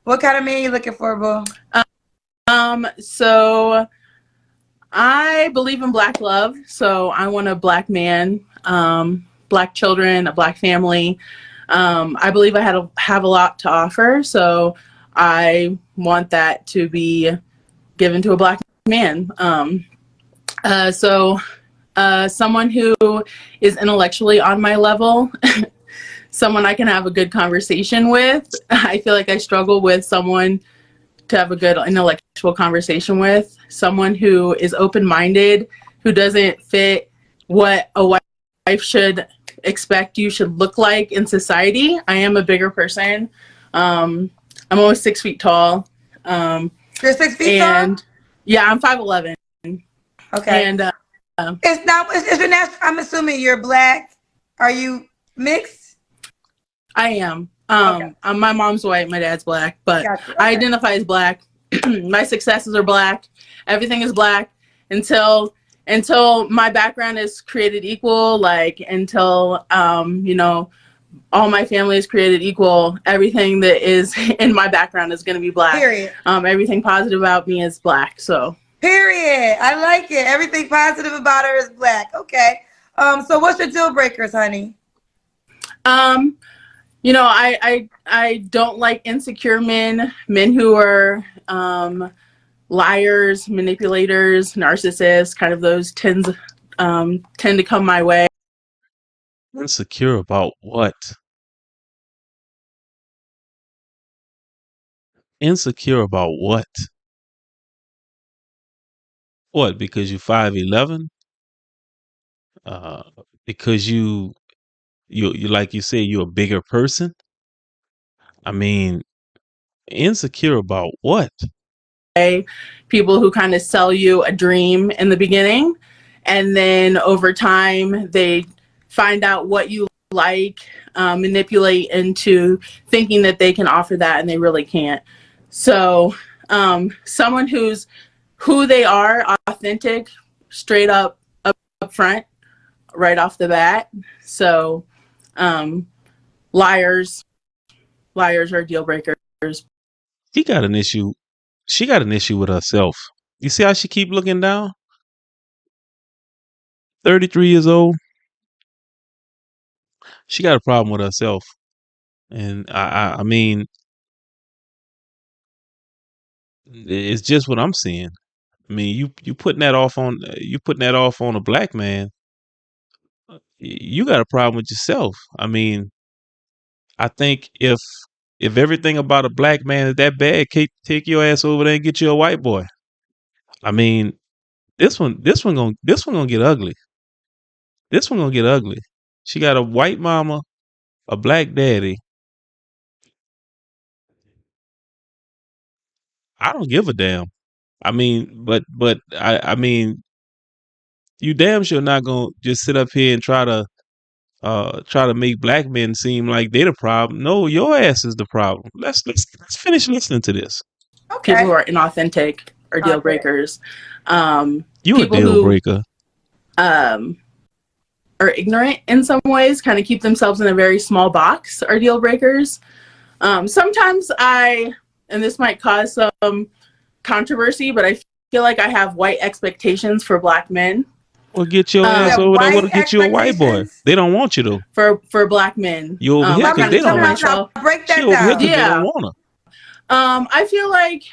What kind of man you looking for, boo? So I believe in black love. So I want a black man, black children, a black family. I believe have a lot to offer. So I want that to be given to a black man. So someone who is intellectually on my level, someone I can have a good conversation with. I feel like I struggle with someone to have a good intellectual conversation with, someone who is open-minded, who doesn't fit what a wife should expect you should look like in society. I am a bigger person. I'm almost 6 feet tall. You're 6 feet tall? And yeah, I'm 5'11". Okay. And It's not. It's your national. I'm assuming you're black. Are you mixed? I am. Okay. My mom's white, my dad's black, but Got you. I Okay. identify as black. My successes are black. Everything is black until my background is created equal. Like until all my family is created equal. Everything that is in my background is going to be black. Period. Everything positive about me is black. So Period. I like it. Everything positive about her is black. Okay. So what's your deal breakers, honey? um, I don't like insecure men who are liars, manipulators, narcissists. Kind of those tend to come my way. Insecure about what? Insecure about what? What? Because you 5'11"? Uh, because you like you say you're a bigger person? I mean, insecure about what? People who kind of sell you a dream in the beginning, and then over time they find out what you like, manipulate into thinking that they can offer that, and they really can't. So, someone who's who they are, authentic, straight up front, right off the bat. So, um, liars, liars are deal breakers. She got an issue. She got an issue with herself. You see how she keep looking down? 33 years old. She got a problem with herself. And I mean, it's just what I'm seeing. I mean, you putting that off on a black man. You got a problem with yourself. I mean, I think if everything about a black man is that bad, take your ass over there and get you a white boy. I mean, this one gonna get ugly. This one gonna get ugly. She got a white mama, a black daddy. I don't give a damn. I mean, but I mean, you damn sure not gonna just sit up here and try to make black men seem like they the problem. No, your ass is the problem. Let's finish listening to this. People who Okay. are inauthentic are deal Okay. breakers. You a People deal who breaker. um, are ignorant in some ways, kind of keep themselves in a very small box, are deal breakers. Sometimes and this might cause some controversy, but I feel like I have white expectations for black men. Well, get your You ass have Um, over there. Go white to get you a white boy. expectations. They don't want you though. for black men, You over here I Tell me, because kind of they tell tell don't me want you. now, myself, break She that over here down. because they don't yeah. want her. I feel like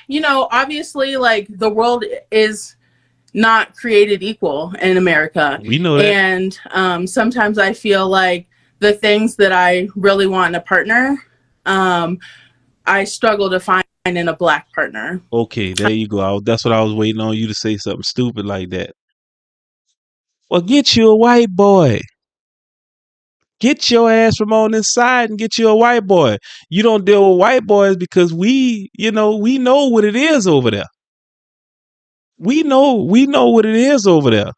obviously, like the world is not created equal in America. We know that. And sometimes I feel like the things that I really want in a partner, um, I struggle to find in a black partner. Okay, there you go. That's what I was waiting on you to say something stupid like that. Well, get you a white boy. Get your ass from on this side and get you a white boy. You don't deal with white boys because we know what it is over there. We know what it is over there.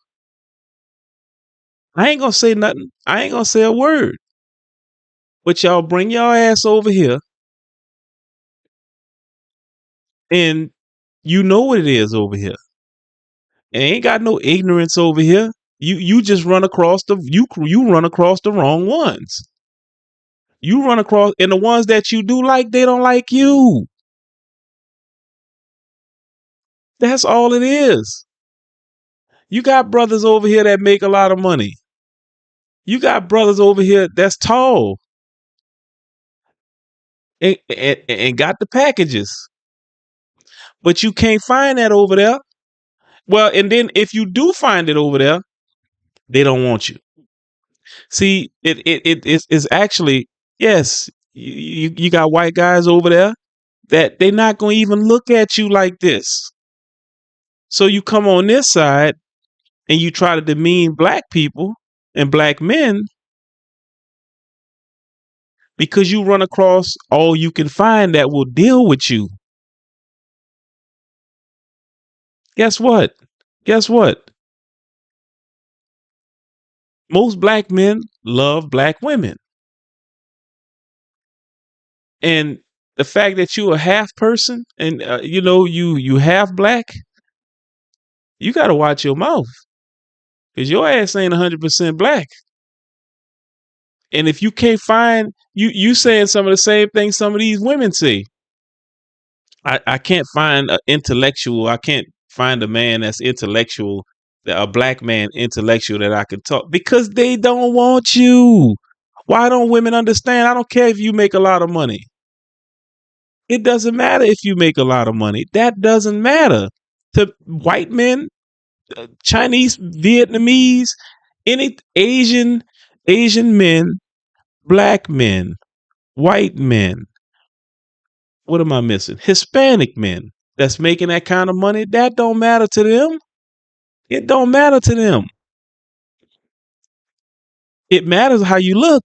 I ain't gonna say nothing. I ain't gonna say a word. But y'all bring your ass over here and you know what it is over here. And ain't got no ignorance over here. You just run across you run across the wrong ones. You run across and the ones that you do like, they don't like you. That's all it is. You got brothers over here that make a lot of money. You got brothers over here that's tall and got the packages, but you can't find that over there. Well, and then if you do find it over there, they don't want you. See, it's actually, yes, you got white guys over there that they're not going to even look at you like this. So you come on this side and you try to demean black people and black men because you run across all you can find that will deal with you. Guess what? Guess what? Most black men love black women. And the fact that you're a half person and you half black, you got to watch your mouth because your ass ain't 100% black. And if you can't find you saying some of the same things some of these women say. I can't find an intellectual. I can't find a man that's intellectual, a black man intellectual that I can talk because they don't want you. Why don't women understand? I don't care if you make a lot of money. It doesn't matter if you make a lot of money. That doesn't matter to white men, Chinese, Vietnamese, any Asian men, black men, white men. What am I missing? Hispanic men that's making that kind of money. That don't matter to them. It don't matter to them. It matters how you look.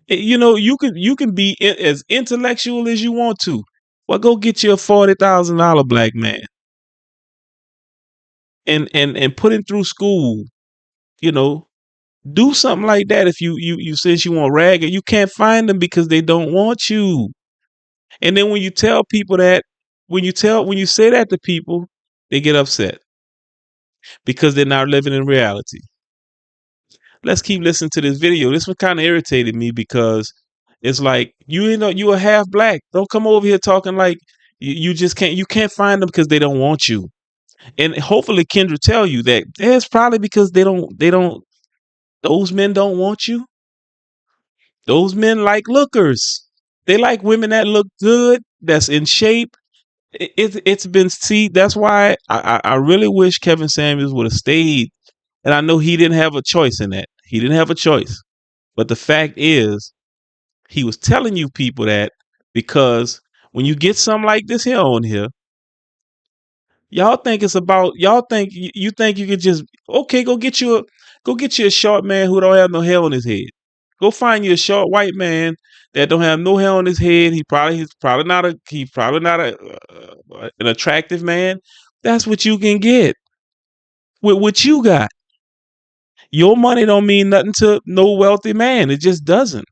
You can be as intellectual as you want to. Well, go get you a $40,000 black man and put him through school. You know, do something like that. If you since you want ragged, you can't find them because they don't want you. And then when you tell people that, when you say that to people, they get upset because they're not living in reality. Let's keep listening to this video. This one kind of irritated me because it's like you a half black. Don't come over here talking like you just can't find them because they don't want you. And hopefully Kendra tell you that it's probably because those men don't want you. Those men like lookers. They like women that look good, that's in shape. It's been that's why I really wish Kevin Samuels would have stayed. And I know he didn't have a choice in that. He didn't have a choice. But the fact is, he was telling you people that because when you get something like this here on here, y'all think it's about y'all think you think you could just go get you a short man who don't have no hair on his head. Go find you a short white man that don't have no hair on his head. He's probably not an attractive man. That's what you can get with what you got. Your money don't mean nothing to no wealthy man. It just doesn't.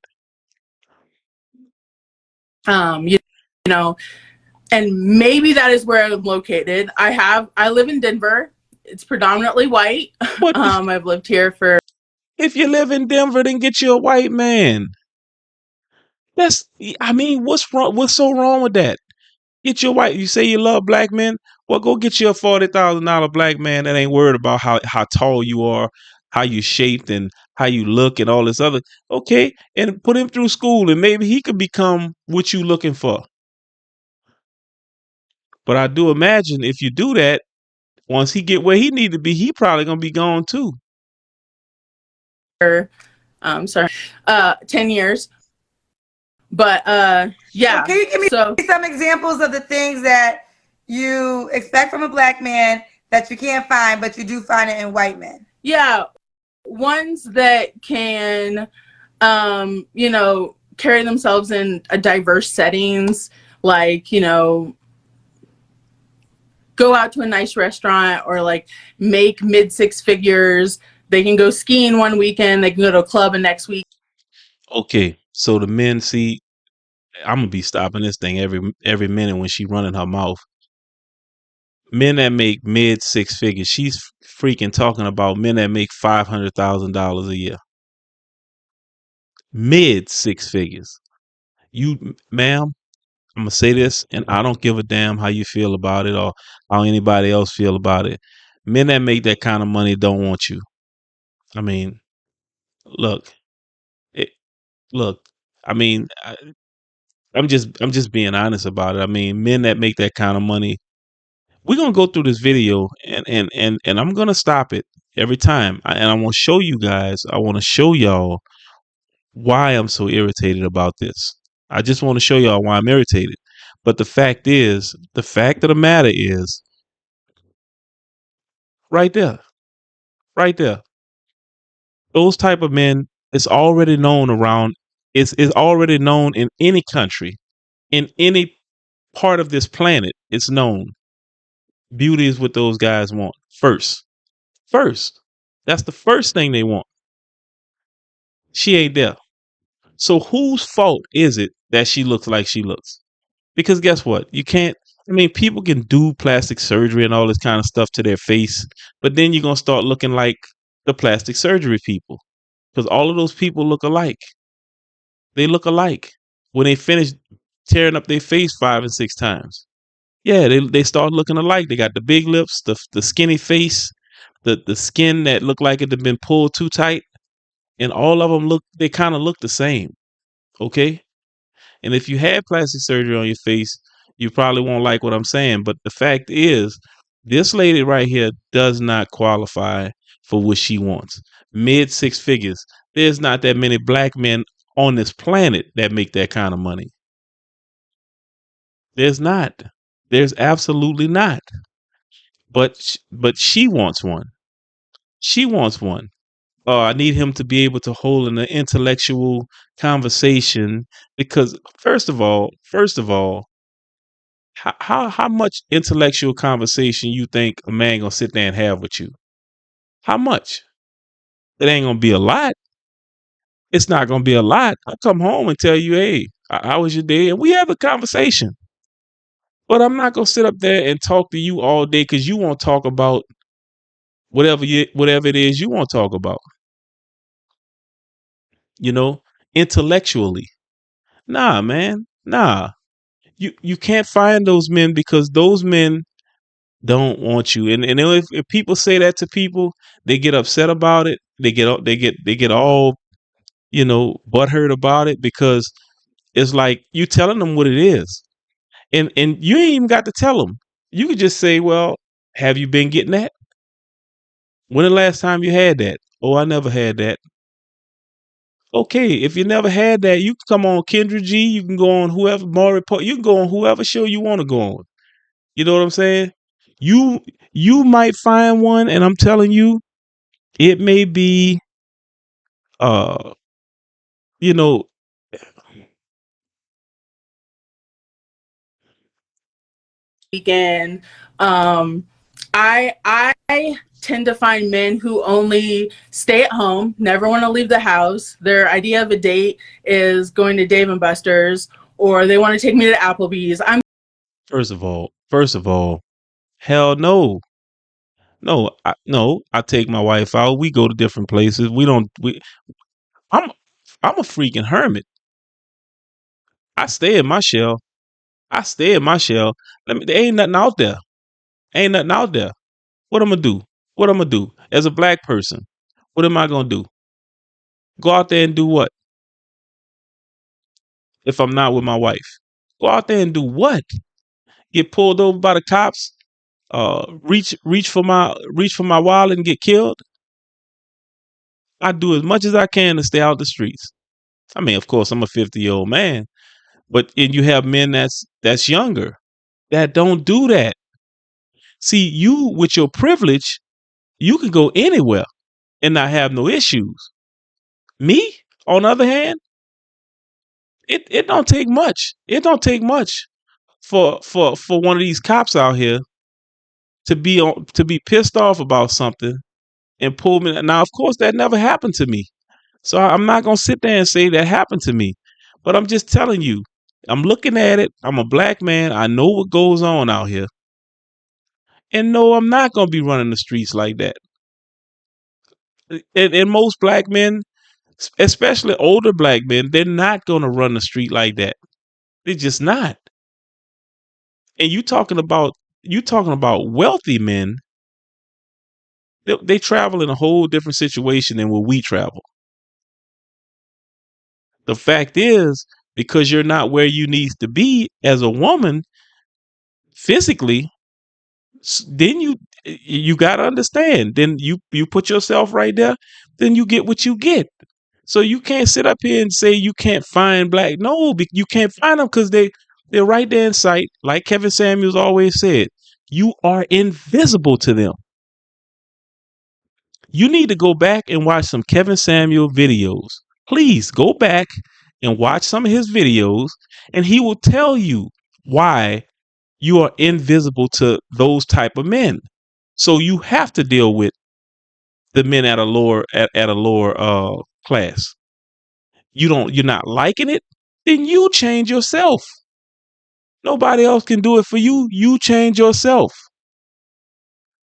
You know, and maybe that is where I'm located. I live in Denver. It's predominantly white. I've lived here for. If you live in Denver, then get you a white man. What's wrong? What's so wrong with that? Get your white. You say you love black men. Well, go get you a $40,000 black man that ain't worried about how tall you are, how you shaped, and how you look, and all this other. Okay, and put him through school, and maybe he could become what you looking for. But I do imagine if you do that, once he get where he need to be, he probably gonna be gone too. 10 years. But yeah. So can you give me some examples of the things that you expect from a black man that you can't find, but you do find it in white men? Yeah. Ones that can, carry themselves in a diverse settings, like, go out to a nice restaurant or like make mid six figures. They can go skiing one weekend. They can go to a club the next week. Okay. So the men see, I'm gonna be stopping this thing every minute when she running her mouth. Men that make mid six figures, she's freaking talking about men that make $500,000 a year. Mid six figures. You, ma'am, I'm gonna say this, and I don't give a damn how you feel about it or how anybody else feel about it. Men that make that kind of money don't want you. I mean, look, it, look. I mean, I'm just being honest about it. I mean, men that make that kind of money. We're gonna go through this video, and I'm gonna stop it every time, and I want to show you guys. I want to show y'all why I'm so irritated about this. I just want to show y'all why I'm irritated. But the fact of the matter is, right there, right there, those type of men, it's already known around. It's already known in any country, in any part of this planet. It's known. Beauty is what those guys want first. First, that's the first thing they want. She ain't there. So whose fault is it that she looks like she looks? Because guess what? You can't. I mean, people can do plastic surgery and all this kind of stuff to their face, but then you're gonna start looking like the plastic surgery people because all of those people look alike. They look alike when they finish tearing up their face 5 and 6 times. Yeah, they start looking alike. They got the big lips, the skinny face, the skin that look like it had been pulled too tight, and all of them look. They kind of look the same. Okay. And if you had plastic surgery on your face, you probably won't like what I'm saying. But the fact is, this lady right here does not qualify for what she wants. Mid 6 figures. There's not that many black men on this planet that make that kind of money. There's not. There's absolutely not. But she wants one. She wants one. I need him to be able to hold an intellectual conversation because first of all, how much intellectual conversation you think a man gonna sit there and have with you? How much? It ain't gonna be a lot. It's not gonna be a lot. I come home and tell you, hey, how was your day? And we have a conversation. But I'm not gonna sit up there and talk to you all day because you won't talk about whatever it is you want to talk about. You know, intellectually. Nah, man. Nah. You can't find those men because those men don't want you. And if people say that to people, they get upset about it. They get all, butthurt about it because it's like you telling them what it is. And you ain't even got to tell them. You could just say, well, have you been getting that? When the last time you had that? Oh, I never had that. Okay, if you never had that, you can come on Kendra G. You can go on whoever Maury. You can go on whoever show you want to go on. You know what I'm saying? You you might find one, and I'm telling you, it may be, uh, you know, Weekend. I tend to find men who only stay at home, never want to leave the house. Their idea of a date is going to Dave and Buster's, or they want to take me to Applebee's. first of all, hell no, no. I take my wife out. We go to different places. We don't. I'm I'm a freaking hermit. I stay in my shell. I stay in my shell. There ain't nothing out there. Ain't nothing out there. What I'm gonna do? What I'm gonna do as a black person? What am I gonna do? Go out there and do what? If I'm not with my wife, go out there and do what? Get pulled over by the cops? Reach for my wallet and get killed? I do as much as I can to stay out the streets. I mean, of course, I'm a 50-year-old man, but and you have men that's younger that don't do that. See, you with your privilege, you can go anywhere and not have no issues. Me, on the other hand, it don't take much. It don't take much for one of these cops out here to be pissed off about something and pull me. Now, of course, that never happened to me. So I'm not gonna sit there and say that happened to me. But I'm just telling you, I'm looking at it. I'm a black man. I know what goes on out here. And no, I'm not gonna be running the streets like that. And most black men, especially older black men, they're not gonna run the street like that. They're just not. And you talking about wealthy men. They travel in a whole different situation than where we travel. The fact is, because you're not where you need to be as a woman physically, then you got to understand. Then you put yourself right there. Then you get what you get. So you can't sit up here and say you can't find black. No, you can't find them because they're right there in sight. Like Kevin Samuels always said, you are invisible to them. You need to go back and watch some Kevin Samuel videos. Please go back and watch some of his videos, and he will tell you why you are invisible to those type of men. So you have to deal with the men at a lower class. You're not liking it, then you change yourself. Nobody else can do it for you. You change yourself.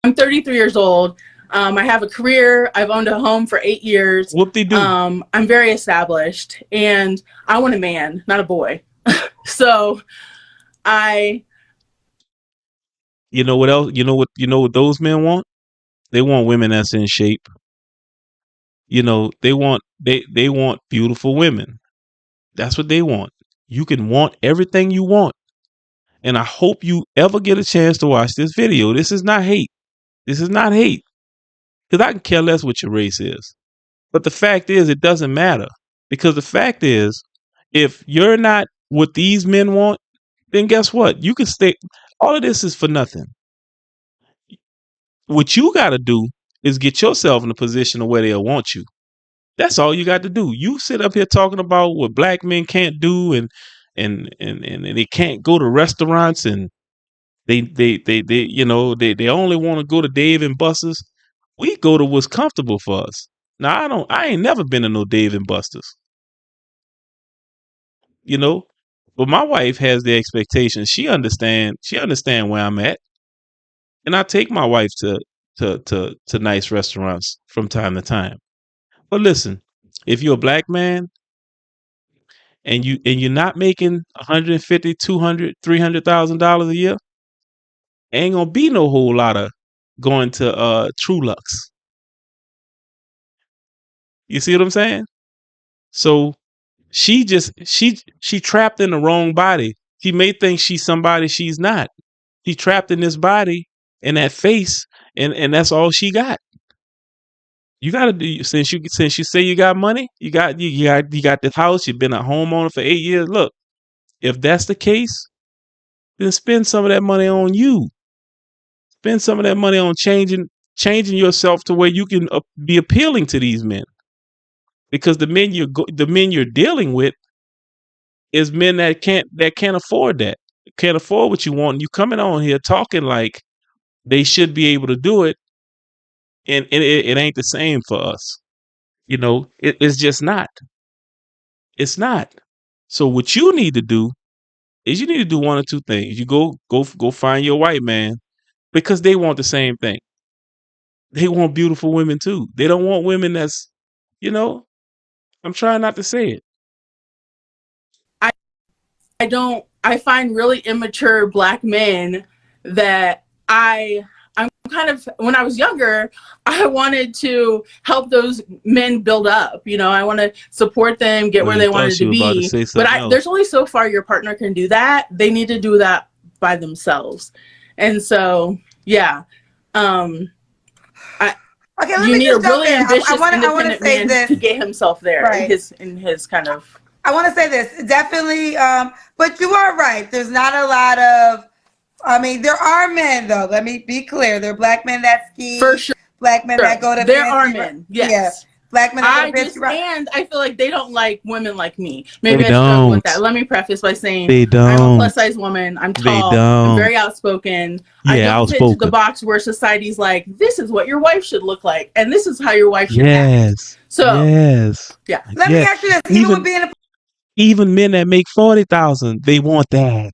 I'm 33 years old. I have a career. I've owned a home for 8 years. Whoop-de-doo. I'm very established, and I want a man, not a boy. So You know what else? You know what those men want? They want women that's in shape. They want beautiful women. That's what they want. You can want everything you want. And I hope you ever get a chance to watch this video. This is not hate. This is not hate. Because I can care less what your race is. But the fact is, it doesn't matter. Because the fact is, if you're not what these men want, then guess what? You can stay. All of this is for nothing. What you got to do is get yourself in a position of where they'll want you. That's all you got to do. You sit up here talking about what black men can't do and they can't go to restaurants and they only want to go to Dave and Buster's. We go to what's comfortable for us. Now I ain't never been to no Dave and Buster's. But my wife has the expectations. She understand where I'm at. And I take my wife to nice restaurants from time to time. But listen, if you're a black man and you're not making 150, 200, $300,000 a year, ain't gonna be no whole lot of going to True Lux. You see what I'm saying? So she trapped in the wrong body. She may think she's somebody she's not. She trapped in this body and that face, and that's all she got. You gotta do since you say you got money, you got this house, you've been a homeowner for 8 years. Look, if that's the case, then spend some of that money on you. Spend some of that money on changing yourself to where you can be appealing to these men. Because the men you're dealing with is men that can't afford that. Can't afford what you want. And you coming on here talking like they should be able to do it, and it ain't the same for us. It's just not. It's not. So what you need to do is you need to do one or two things. You go find your white man because they want the same thing. They want beautiful women too. They don't want women that's, I'm trying not to say it. I find really immature black men that I'm kind of, when I was younger, I wanted to help those men build up. I want to support them, get where they wanted to be. But there's only so far your partner can do that. They need to do that by themselves. And so, yeah. You need a really ambitious, independent man to get himself there, right, in his kind of. I want to say this, definitely, but you are right. There's not a lot of, there are men, though. Let me be clear. There are black men that ski. For sure. Black men that go to There are men, yes. Yeah. Black men that go to and I feel like they don't like women like me. Maybe I struggle with that. Let me preface by saying I'm a plus-size woman. I'm tall. I'm very outspoken. I don't fit the box where society's like, this is what your wife should look like, and this is how your wife should act. So, yeah. Let me ask you this. Even men that make $40,000, they want that.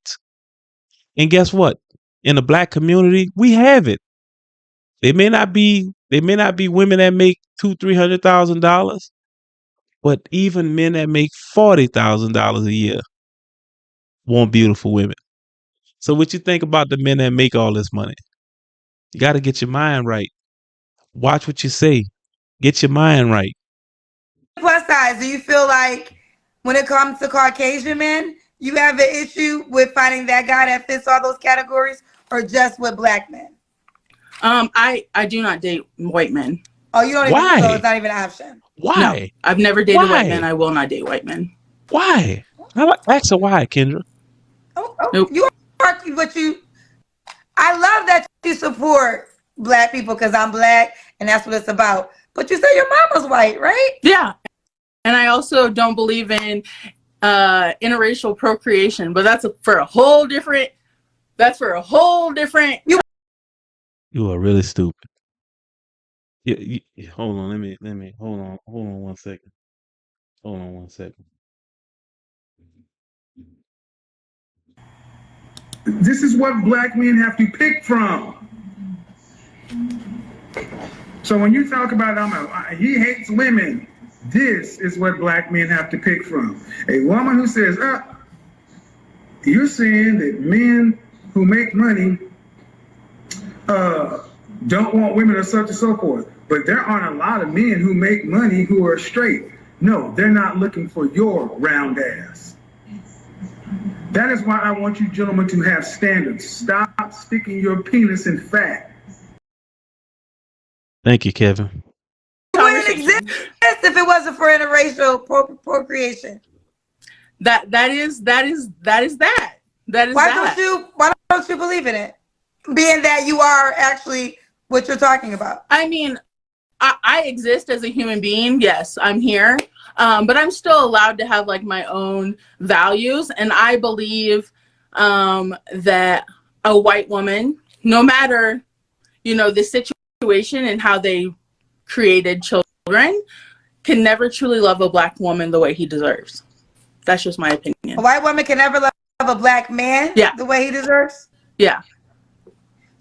And guess what? In the black community, we have it. They may not be women that make $200,000-$300,000, but even men that make $40,000 a year want beautiful women. So what you think about the men that make all this money? You got to get your mind right. Watch what you say. Get your mind right. Plus size, do you feel like when it comes to Caucasian men, you have an issue with finding that guy that fits all those categories, or just with black men? I do not date white men. Oh, you don't even, so Why? it's not even an option. No, Why? I've never dated white men. Why? I will not date white men. Why? Ask her why, Kendra. Nope. You are, but I love that you support black people because I'm black and that's what it's about. But you say your mama's white, right? Yeah. And I also don't believe in interracial procreation, but that's for a whole different. You are really stupid. Hold on. Let me. Hold on. Hold on 1 second. Hold on 1 second. This is what black men have to pick from. So when you talk about he hates women, this is what black men have to pick from. A woman who says, you're saying that men who make money don't want women or such and so forth. But there aren't a lot of men who make money who are straight. No, they're not looking for your round ass. That is why I want you gentlemen to have standards. Stop sticking your penis in fat. Thank you, Kevin. It wouldn't exist if it wasn't for interracial procreation. That is that. Why don't you believe in it? Being that you are actually what you're talking about. I mean, I exist as a human being. Yes, I'm here. But I'm still allowed to have like my own values. And I believe that a white woman, no matter, the situation and how they created children, can never truly love a black woman the way he deserves. That's just my opinion. A white woman can never love a black man the way he deserves? Yeah.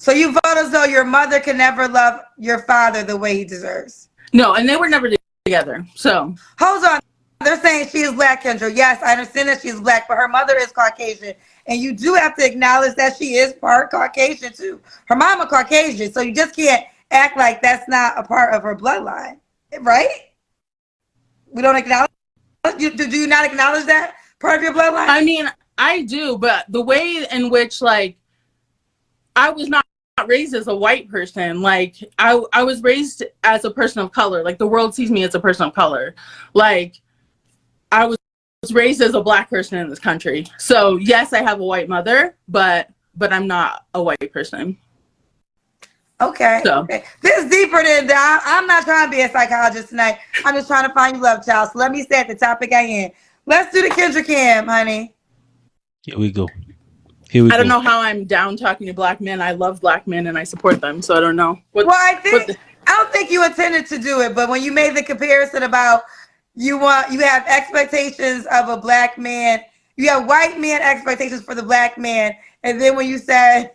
So you vote as though your mother can never love your father the way he deserves? No, and they were never together. So hold on. They're saying she is black, Kendra. Yes, I understand that she's black, but her mother is Caucasian. And you do have to acknowledge that she is part Caucasian too. Her mama Caucasian, so you just can't act like that's not a part of her bloodline, right? We don't acknowledge. Do you not acknowledge that part of your bloodline? I mean, I do, but the way in which I was not raised as a white person. I was raised as a person of color. The world sees me as a person of color. I was raised as a black person in this country. So yes, I have a white mother, but I'm not a white person. Okay. So. Okay. This is deeper than that. I'm not trying to be a psychologist tonight. I'm just trying to find you love, child. So let me stay at the topic at hand. Let's do the Kendra Cam, honey. Here we go. I don't know how I'm down talking to black men. I love black men and I support them. So I don't know. I don't think you intended to do it, but when you made the comparison about you have expectations of a black man, you have white man expectations for the black man, and then when you said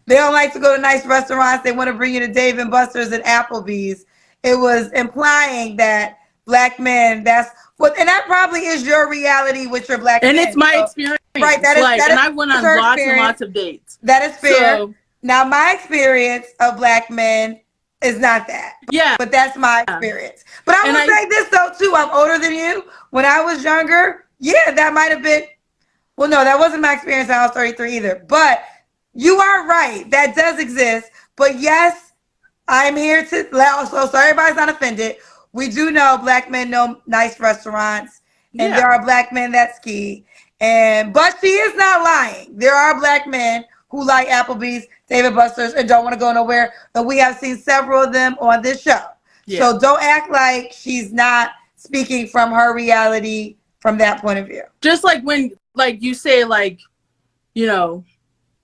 they don't like to go to nice restaurants, they want to bring you to Dave and Buster's and Applebee's, it was implying that black men, and that probably is your reality with your black men. And it's my experience. Right, that is and I went on lots and lots of dates. That is fair. So, now, my experience of black men is not that. Yeah. But that's my experience. But I will say this, though, too. I'm older than you. When I was younger, that might have been, well, no, that wasn't my experience. I was 33 either. But you are right. That does exist. But yes, I'm here to so everybody's not offended. We do know black men know nice restaurants. And there are black men that ski. But she is not lying. There are black men who like Applebee's, David Buster's, and don't want to go nowhere. And we have seen several of them on this show. Yeah. So don't act like she's not speaking from her reality from that point of view. Just when you say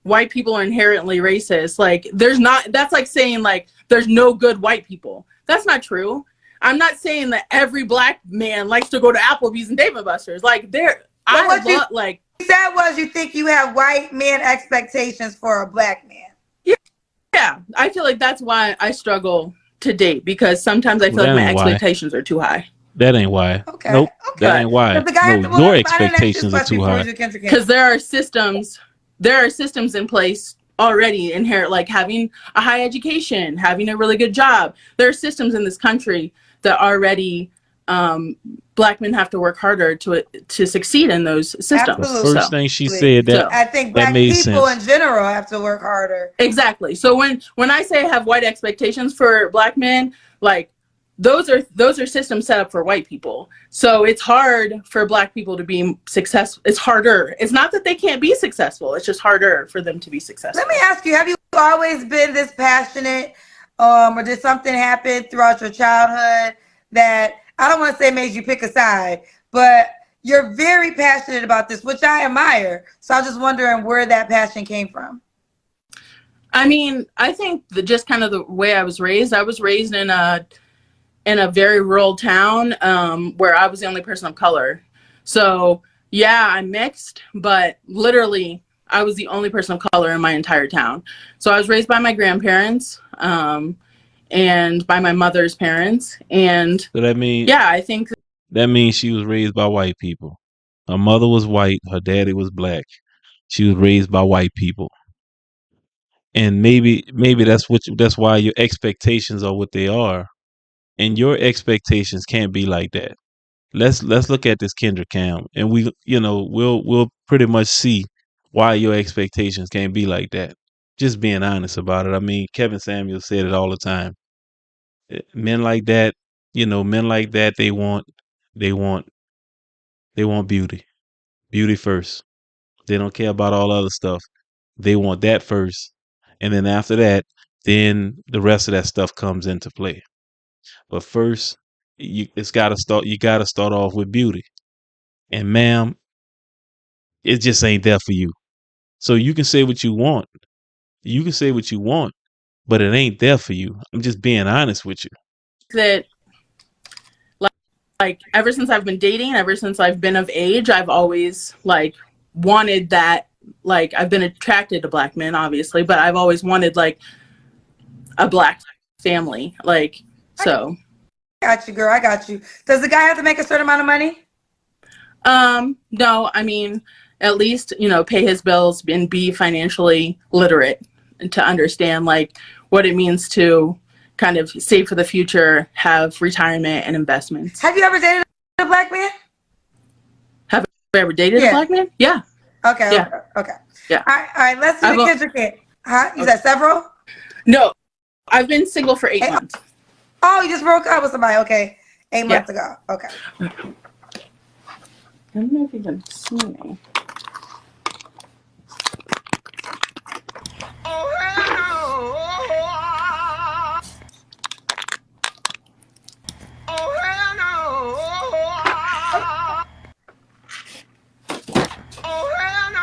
white people are inherently racist. There's not. That's like saying there's no good white people. That's not true. I'm not saying that every black man likes to go to Applebee's and Dave and Buster's. You said was you think you have white men expectations for a black man. Yeah. I feel like that's why I struggle to date, because sometimes I feel like my expectations are too high. That ain't why. Okay. Nope. Okay. That ain't why. No, your expectations are too high. Because there are systems there are systems in place already inherent, like having a high education, having a really good job. There are systems in this country that already Black men have to work harder to succeed in those systems. The Absolutely. first thing she said I think that Black made people sense. in general have to work harder. Exactly. So when I say I have white expectations for Black men, like those are systems set up for white people. So it's hard for Black people to be successful. It's harder. It's not that they can't be successful. It's just harder for them to be successful. Let me ask you, have you always been this passionate, or did something happen throughout your childhood that, I don't want to say made you pick a side, but you're very passionate about this, which I admire. So I was just wondering where that passion came from. I mean, I think that just kind of the way I was raised in a very rural town where I was the only person of color. So yeah, I'm mixed, but literally I was the only person of color in my entire town. So I was raised by my grandparents and by my mother's parents. And So that means yeah, I think that means she was raised by white people. Her mother was white, her daddy was Black. She was raised by white people. And maybe that's why your expectations are what they are. And your expectations can't be like that. Let's look at this Kendra Cam, and we'll pretty much see why your expectations can't be like that. Just being honest about it. I mean, Kevin Samuel said it all the time. Men like that, men like that, they want beauty. Beauty first. They don't care about all other stuff. They want that first. And then after that, then the rest of that stuff comes into play. But first, you gotta start off with beauty. And ma'am, it just ain't there for you. So you can say what you want. You can say what you want, but it ain't there for you. I'm just being honest with you. that like ever since I've been dating, ever since I've been of age, I've always like wanted that. Like I've been attracted to Black men, obviously, but I've always wanted like a Black family. Like, so. I got you, girl. I got you. Does the guy have to make a certain amount of money? No, I mean, at least, pay his bills and be financially literate and to understand like what it means to kind of save for the future, have retirement and investments. Have you ever dated a Black man? Have I ever dated a Black man? Yeah. Okay. Yeah. Okay. Yeah. All right. Let's do the Kendra Kid. Huh? You said several? No, I've been single for 8 months. Oh, you just broke up with somebody. Okay. 8 months ago. Okay. I don't know if you can see me.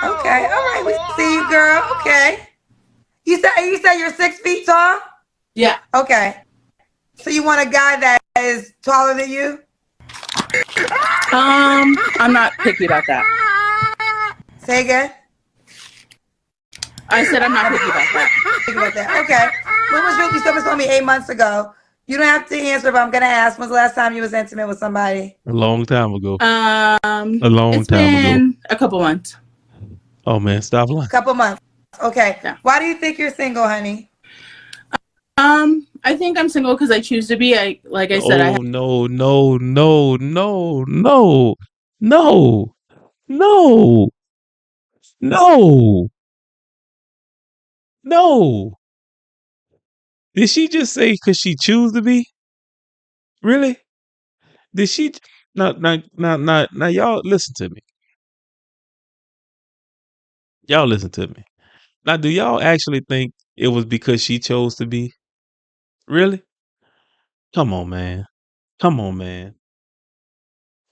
Okay. All right. We see you, girl. Okay. You said you're 6 feet tall? Yeah. Okay. So you want a guy that is taller than you? I'm not picky about that. Say again? I said I'm not picky about that. Think about that. Okay. When was you someone told me 8 months ago? You don't have to answer, but I'm gonna ask. When's the last time you was intimate with somebody? A long time ago. A long time ago. A couple months. Oh man, stop lying. A couple months. Okay. Yeah. Why do you think you're single, honey? I think I'm single because I choose to be. Like I said, no, no, no, no, no, no, no, no, no. Did she just say because she choose to be? Really? Did she? Now, y'all listen to me. Y'all listen to me. Now, do y'all actually think it was because she chose to be? Really? Come on, man. Come on, man.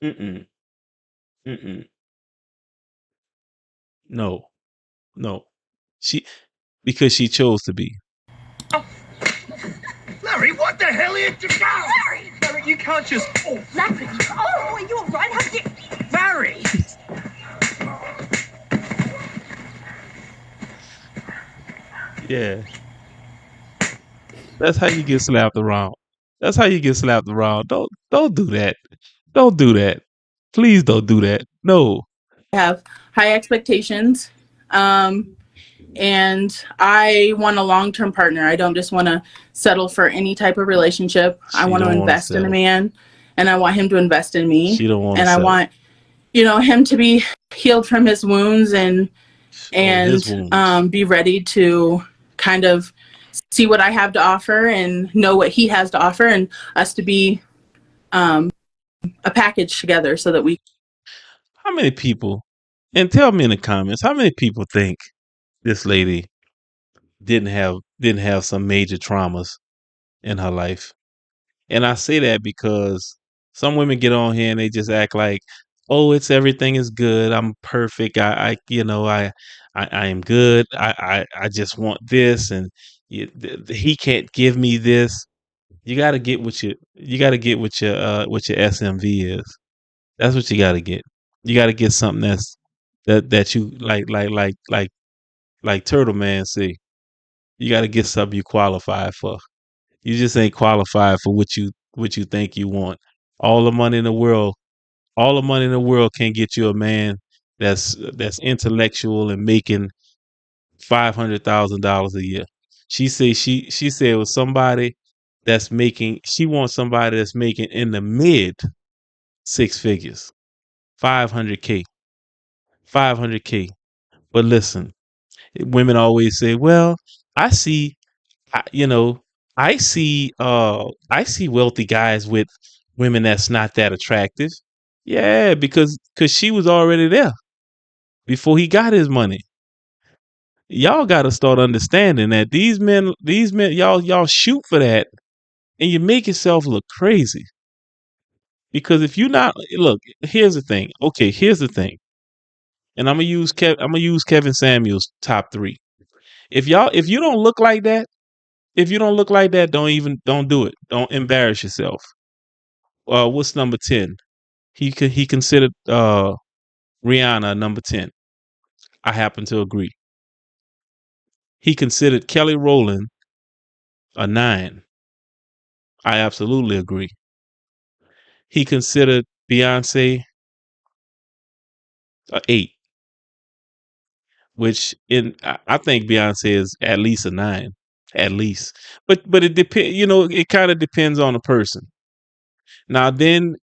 Mm-mm. Mm-mm. No. No. Because she chose to be. Larry, what the hell are you doing? Larry! Larry, you can't just... Oh, Larry! Oh, are you all right? How did you... Larry! Yeah. That's how you get slapped around. That's how you get slapped around. Don't do that. Don't do that. Please don't do that. No. have high expectations And I want a long-term partner. I don't just want to settle for any type of relationship. I She want to don't want to invest in a settle. man, and I want him to invest in me. She don't want to And I settle. want, him to be healed from his wounds and Oh, his wounds. be ready to kind of see what I have to offer and know what he has to offer, and us to be a package together so that we. How many people? And tell me in the comments, how many people think this lady didn't have some major traumas in her life? And I say that because some women get on here and they just act like, oh, it's everything is good. I'm perfect. I am good. I just want this, and he can't give me this. You got to get what your SMV is. That's what you got to get. You got to get something that you like Turtle Man say. You got to get something you qualify for. You just ain't qualified for what you think you want. All the money in the world, all the money in the world can't get you a man that's intellectual and making $500,000 a year. She said it was somebody that's making. She wants somebody that's making in the mid six figures, 500K, 500K. But listen, women always say, "Well, I see I, you know, I see wealthy guys with women that's not that attractive. Yeah, because she was already there before he got his money. Y'all got to start understanding that these men, y'all shoot for that, and you make yourself look crazy. Because if you not look, here's the thing. Okay, here's the thing, and I'm gonna use Kevin Samuel's top three. If you don't look like that, if you don't look like that, don't do it. Don't embarrass yourself. What's number 10? He considered Rihanna number 10. I happen to agree. He considered Kelly Rowland a 9. I absolutely agree. He considered Beyonce a 8, which I think Beyonce is at least a 9, at least. But it depends. It kind of depends on the person. Now then,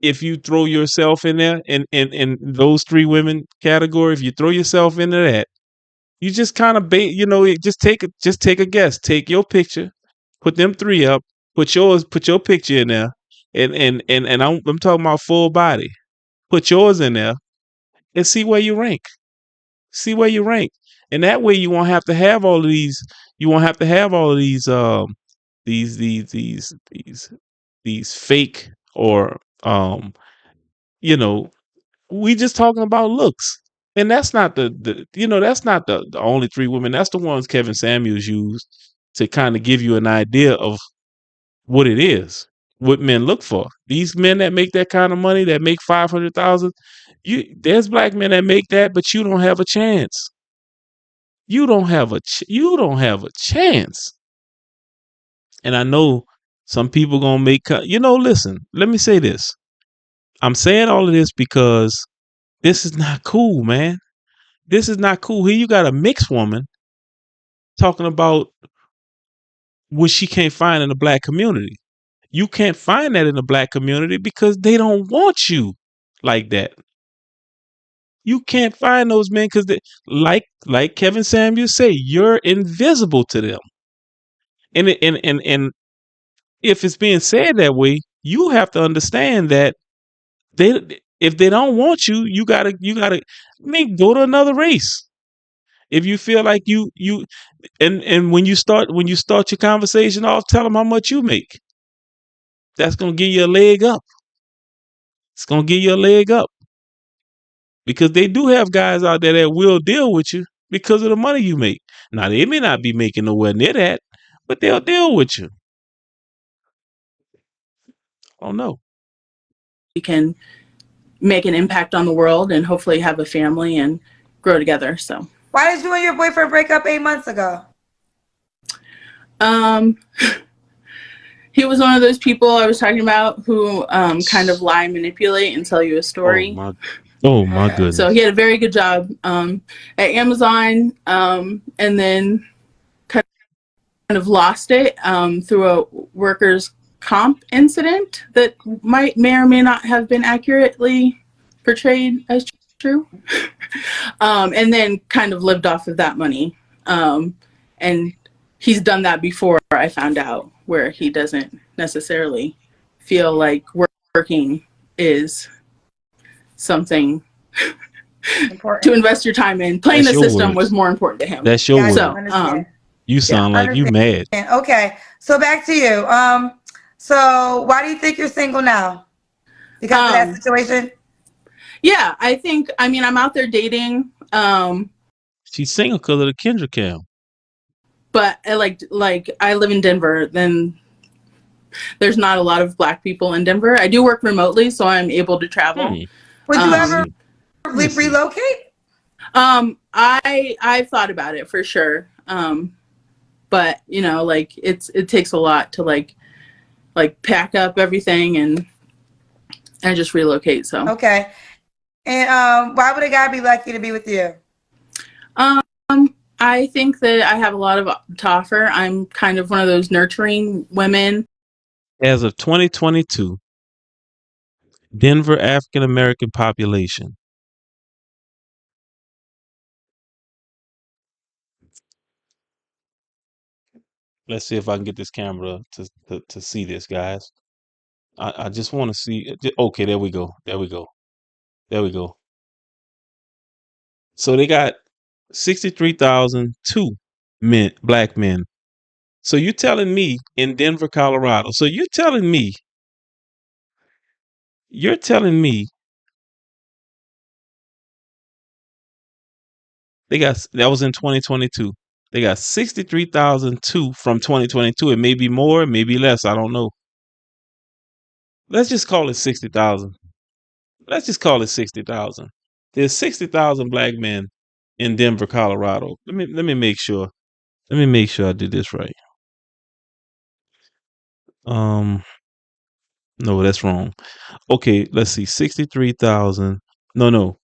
if you throw yourself in there in those three women category, if you throw yourself into that, you just kind of just take a guess. Take your picture, put them three up, put your picture in there, and I'm talking about full body. Put yours in there and see where you rank. See where you rank, and that way you won't have to have all of these. You won't have to have all of these fake or you know we just talking about looks. And that's not that's not the only three women. That's the ones Kevin Samuels used to kind of give you an idea of what it is, what men look for. These men that make that kind of money, that make 500,000, there's black men that make that, but you don't have a chance. You don't have a chance. And I know some people gonna listen, let me say this. I'm saying all of this because this is not cool, man. This is not cool. Here you got a mixed woman talking about what she can't find in the black community. You can't find that in the black community because they don't want you like that. You can't find those men because like Kevin Samuels say, you're invisible to them. And if it's being said that way, you have to understand that if they don't want you, you gotta go to another race. If you feel like you and when you start your conversation off, tell them how much you make. That's gonna give you a leg up. It's gonna give you a leg up because they do have guys out there that will deal with you because of the money you make. Now they may not be making nowhere near that, but they'll deal with you. Oh no. We can make an impact on the world and hopefully have a family and grow together. So why did you and your boyfriend break up 8 months ago? He was one of those people I was talking about who kind of lie, manipulate, and tell you a story. Oh my. Oh my Okay. goodness. So he had a very good job at Amazon, and then kind of lost it through a workers' comp incident that may or may not have been accurately portrayed as true. And then kind of lived off of that money. And he's done that before, I found out, where he doesn't necessarily feel like working is something Important. to invest your time in. Playing That's the your system words. was more important to him. That's your Gotcha. word. So, Understand. You sound like you mad. Okay. So back to you. So why do you think you're single now? Because of that situation? Yeah, I mean, I'm out there dating. She's single because of the Kendra cam. But I live in Denver, then there's not a lot of Black people in Denver. I do work remotely, so I'm able to travel. Would you ever Let me see. relocate? I've thought about it for sure. But you know, like it takes a lot to like pack up everything and just relocate. So Okay. And why would a guy be lucky to be with you? I think that I have a lot to offer. I'm kind of one of those nurturing women. As of 2022, Denver African American population. Let's see if I can get this camera to see this, guys. I just want to see. Okay, there we go. There we go. There we go. So they got 63,002 black men. So you're telling me in Denver, Colorado. So you're telling me that was in 2022. They got 63,002 from 2022. It may be more, maybe less. I don't know. Let's just call it 60,000. Let's just call it 60,000. There's 60,000 black men in Denver, Colorado. Let me make sure. Let me make sure I did this right. No, that's wrong. Okay, let's see. 63,000. No.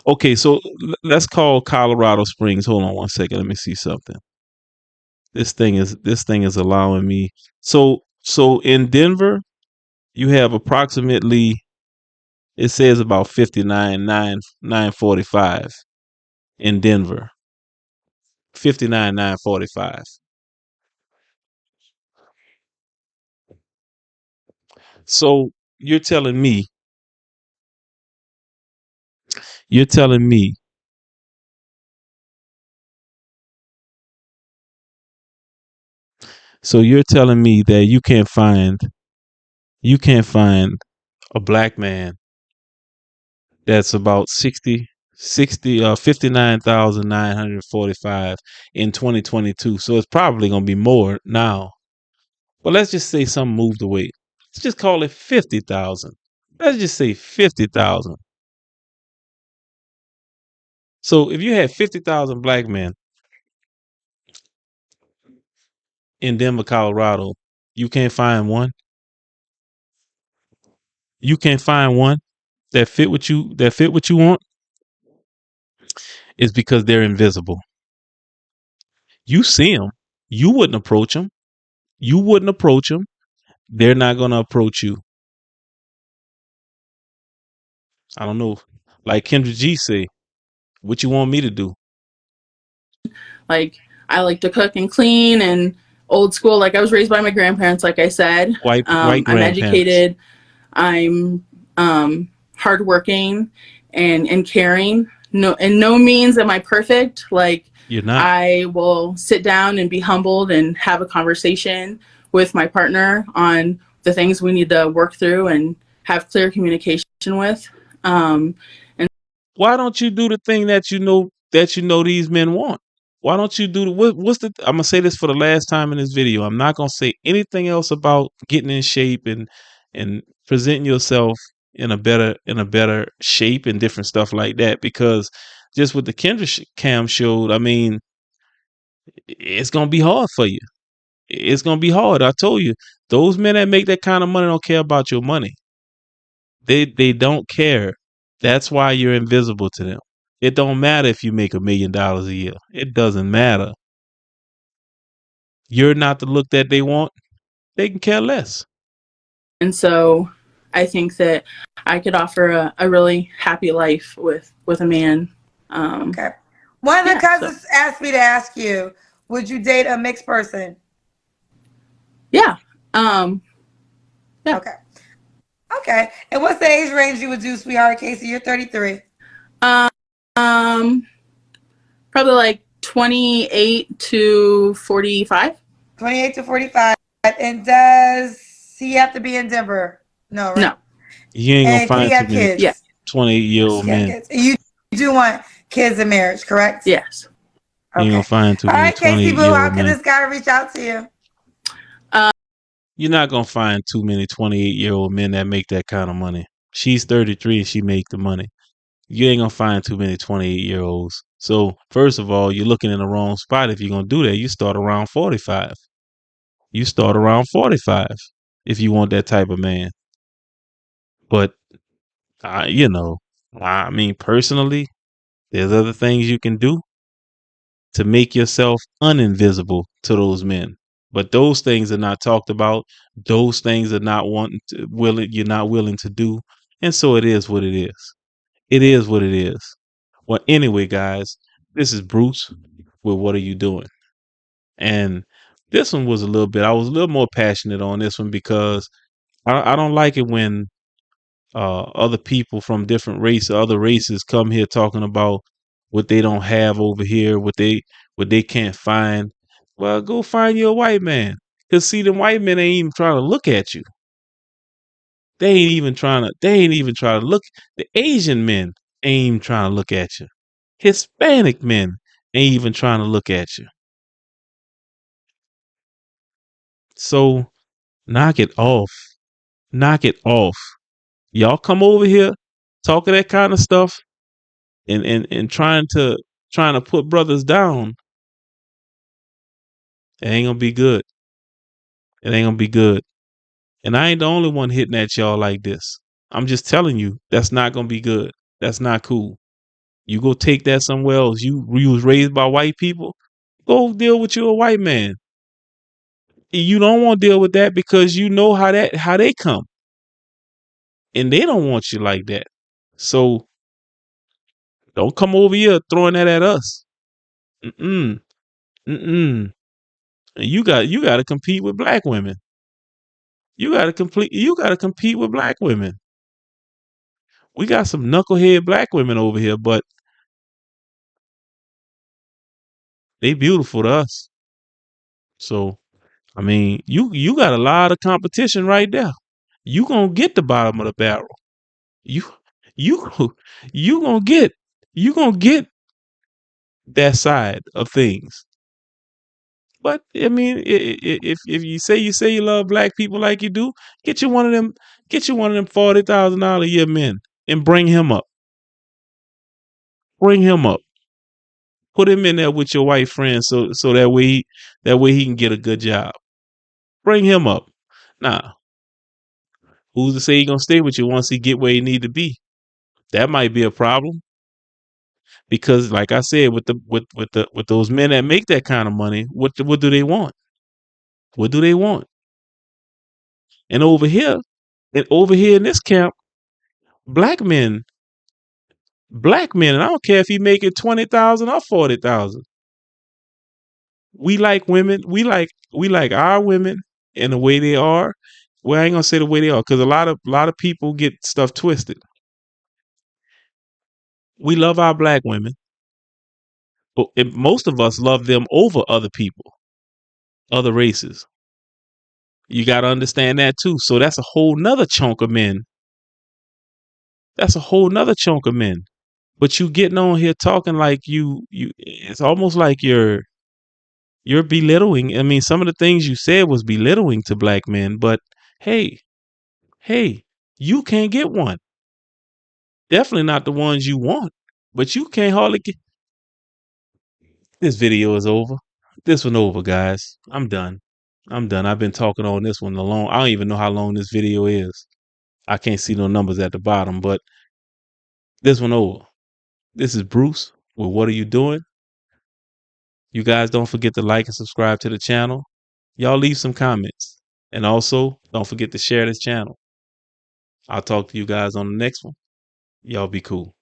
Okay, so let's call Colorado Springs. Hold on one second. Let me see something. This thing is allowing me. So in Denver, you have approximately, it says about 59,945 in Denver. 59,945. So you're telling me that you can't find a black man that's about 59,945 in 2022. So it's probably going to be more now. But let's just say something moved away. Let's just call it 50,000. Let's just say 50,000. So if you had 50,000 black men in Denver, Colorado, you can't find one. You can't find one that fit what you want. Is because they're invisible. You see them. You wouldn't approach them. They're not going to approach you. I don't know. Like Kendra G say, what you want me to do? like I like to cook and clean and old school. Like I was raised by my grandparents, like I said. White I'm grandparents. educated. I'm hardworking and caring. No, in no means am I perfect. Like You're not. I will sit down and be humbled and have a conversation with my partner on the things we need to work through and have clear communication with. And Why don't you do the thing that you know these men want? Why don't you do what's the I'm gonna say this for the last time in this video. I'm not gonna say anything else about getting in shape and presenting yourself in a better shape and different stuff like that, because just what the Kendra cam showed, I mean, it's gonna be hard for you. It's gonna be hard. I told you, those men that make that kind of money don't care about your money. They don't care. That's why you're invisible to them. It don't matter if you make $1 million a year. It doesn't matter. You're not the look that they want. They can care less. And so I think that I could offer a really happy life with a man. Okay. One of the cousins asked me to ask you, would you date a mixed person? Yeah. Yeah. Okay. And what's the age range you would do, sweetheart? Casey, you're 33. Probably like 28 to 45. 28 to 45. And does he have to be in Denver? No, right? No. You ain't gonna And can he find too have many kids? 28-year-old men. Kids. You do want kids in marriage, correct? Yes. You ain't gonna find too All many right, Casey Boo, how 28-year-old can men. this guy reach out to you? You're not gonna find too many 28-year-old men that make that kind of money. She's 33 and she make the money. You ain't gonna find too many 28-year-olds. So first of all, you're looking in the wrong spot. If you're gonna do that, you start around 45. You start around 45 if you want that type of man. But I mean, personally, there's other things you can do to make yourself uninvisible to those men. But those things are not talked about. Those things are not you're not willing to do. And so it is what it is. It is what it is. Well, anyway, guys, this is Bruce with What Are You Doing? And this one was I was a little more passionate on this one because I don't like it when other people from other races come here talking about what they don't have over here, what they can't find. Well, go find you a white man. Cause see, the white men ain't even trying to look at you. They ain't even trying to look. The Asian men ain't even trying to look at you. Hispanic men ain't even trying to look at you. So knock it off. Knock it off. Y'all come over here talking that kind of stuff and trying to put brothers down. It ain't gonna be good. It ain't gonna be good. And I ain't the only one hitting at y'all like this. I'm just telling you, that's not gonna be good. That's not cool. You go take that somewhere else. You was raised by white people. Go deal with you a white man. You don't want to deal with that because you know how they come. And they don't want you like that. So don't come over here throwing that at us. Mm-mm. Mm-mm. And you got to compete with black women. You got to compete with black women. We got some knucklehead black women over here, but they beautiful to us. So, I mean, you got a lot of competition right there. You gonna get the bottom of the barrel. You you you gonna get that side of things. But I mean, if you say you love black people like you do, get you one of them $40,000 a year men and bring him up. Bring him up. Put him in there with your white friends so that way he can get a good job. Bring him up. Now, who's to say he gonna stay with you once he get where he need to be? That might be a problem because, like I said, with those men that make that kind of money, what do they want? What do they want? And over here in this camp, black men, and I don't care if he making 20,000 or 40,000. We like women. We like our women in the way they are. Well, I ain't gonna say the way they are because a lot of people get stuff twisted. We love our black women, but most of us love them over other people, other races. You got to understand that too. So that's a whole nother chunk of men. That's a whole nother chunk of men. But you getting on here talking like you it's almost like you're belittling. I mean, some of the things you said was belittling to black men, but hey, you can't get one. Definitely not the ones you want, but you can't hardly get. This video is over. This one over, guys. I'm done. I've been talking on this one I don't even know how long this video is. I can't see no numbers at the bottom, but this one over. This is Bruce with What Are You Doing? You guys don't forget to like and subscribe to the channel. Y'all leave some comments. And also, don't forget to share this channel. I'll talk to you guys on the next one. Y'all be cool.